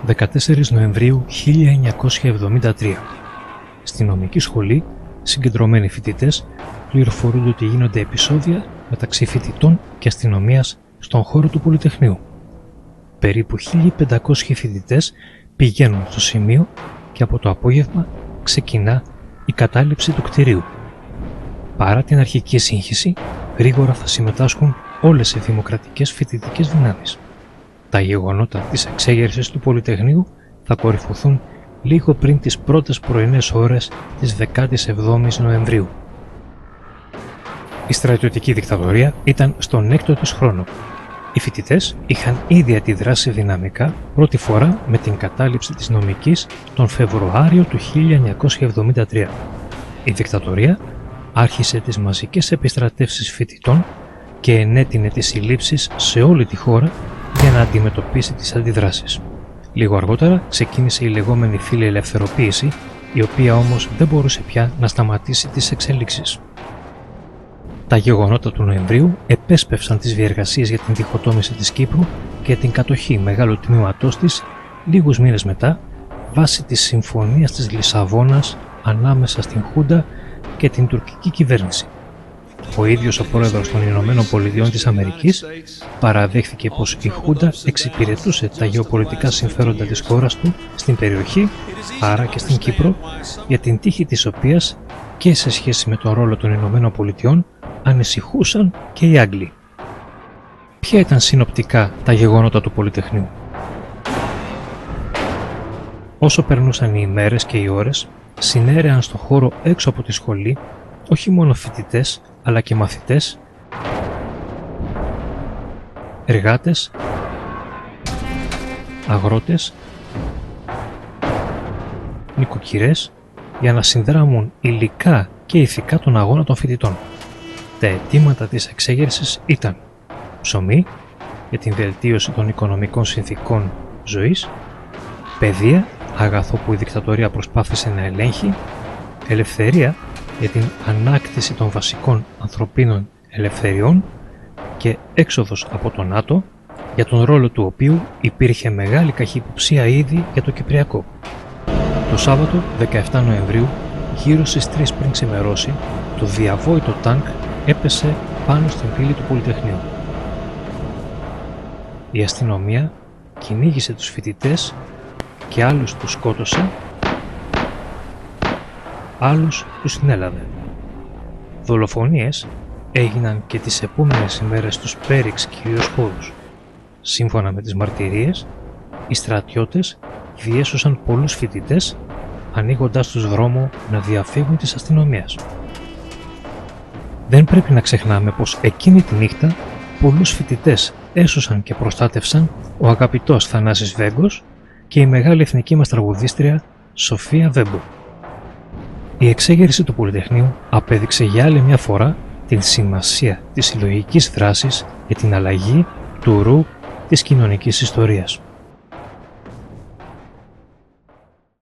14 Νοεμβρίου 1973. Στη νομική σχολή, συγκεντρωμένοι φοιτητές πληροφορούνται ότι γίνονται επεισόδια μεταξύ φοιτητών και αστυνομίας στον χώρο του Πολυτεχνείου. Περίπου 1.500 φοιτητές πηγαίνουν στο σημείο και από το απόγευμα ξεκινά η κατάληψη του κτηρίου. Παρά την αρχική σύγχυση, γρήγορα θα συμμετάσχουν όλες οι δημοκρατικές φοιτητικές δυνάμεις. Τα γεγονότα της εξέγερσης του Πολυτεχνείου θα κορυφωθούν λίγο πριν τις πρώτες πρωινές ώρες της 17ης Νοεμβρίου. Η στρατιωτική δικτατορία ήταν στον έκτο της χρόνο. Οι φοιτητές είχαν ήδη αντιδράσει δυναμικά πρώτη φορά με την κατάληψη της νομικής τον Φεβρουάριο του 1973. Η δικτατορία άρχισε τις μαζικές επιστρατεύσεις φοιτητών και ενέτεινε τις συλλήψεις σε όλη τη χώρα για να αντιμετωπίσει τις αντιδράσεις. Λίγο αργότερα ξεκίνησε η λεγόμενη φιλελευθεροποίηση, η οποία όμως δεν μπορούσε πια να σταματήσει τις εξελίξεις. Τα γεγονότα του Νοεμβρίου επέσπευσαν τις διεργασίες για την διχοτόμηση της Κύπρου και την κατοχή μεγάλου τμήματός της λίγους μήνες μετά, βάσει της Συμφωνίας της Λισαβόνας ανάμεσα στην Χούντα και την τουρκική κυβέρνηση. Ο ίδιος ο πρόεδρος των Ηνωμένων Πολιτειών της Αμερικής παραδέχθηκε πως η Χούντα εξυπηρετούσε τα γεωπολιτικά συμφέροντα της χώρας του στην περιοχή, άρα και στην Κύπρο, για την τύχη της οποίας και σε σχέση με τον ρόλο των Ηνωμένων Πολιτειών ανησυχούσαν και οι Άγγλοι. Ποια ήταν συνοπτικά τα γεγονότα του Πολυτεχνείου? Όσο περνούσαν οι ημέρες και οι ώρες, συνέρεαν στο χώρο έξω από τη σχολή όχι μόνο φοιτητές, αλλά και μαθητές, εργάτες, αγρότες, νοικοκυρές, για να συνδράμουν υλικά και ηθικά τον αγώνα των φοιτητών. Τα αιτήματα της εξέγερσης ήταν ψωμί για την βελτίωση των οικονομικών συνθηκών ζωής, παιδεία, αγαθό που η δικτατορία προσπάθησε να ελέγχει, ελευθερία για την ανάκτηση των βασικών ανθρωπίνων ελευθεριών και έξοδος από το ΝΑΤΟ, για τον ρόλο του οποίου υπήρχε μεγάλη καχυποψία ήδη για το Κυπριακό. Το Σάββατο 17 Νοεμβρίου, γύρω στις 3 πριν ξημερώσει, το διαβόητο τάνκ έπεσε πάνω στην πύλη του Πολυτεχνείου. Η αστυνομία κυνήγησε τους φοιτητές και άλλους τους σκότωσε, άλλους τους συνέλαβε. Δολοφονίες έγιναν και τις επόμενες ημέρες στους πέριξ κυρίως χώρους. Σύμφωνα με τις μαρτυρίες, οι στρατιώτες διέσωσαν πολλούς φοιτητές, ανοίγοντας τους δρόμο να διαφύγουν της αστυνομίας. Δεν πρέπει να ξεχνάμε πως εκείνη τη νύχτα πολλούς φοιτητές έσωσαν και προστάτευσαν ο αγαπητός Θανάσης Βέγκος και η μεγάλη εθνική μας τραγουδίστρια Σοφία Βέμπο. Η εξέγερση του Πολυτεχνείου απέδειξε για άλλη μια φορά την σημασία της συλλογικής δράσης για την αλλαγή του ρου της κοινωνικής ιστορίας.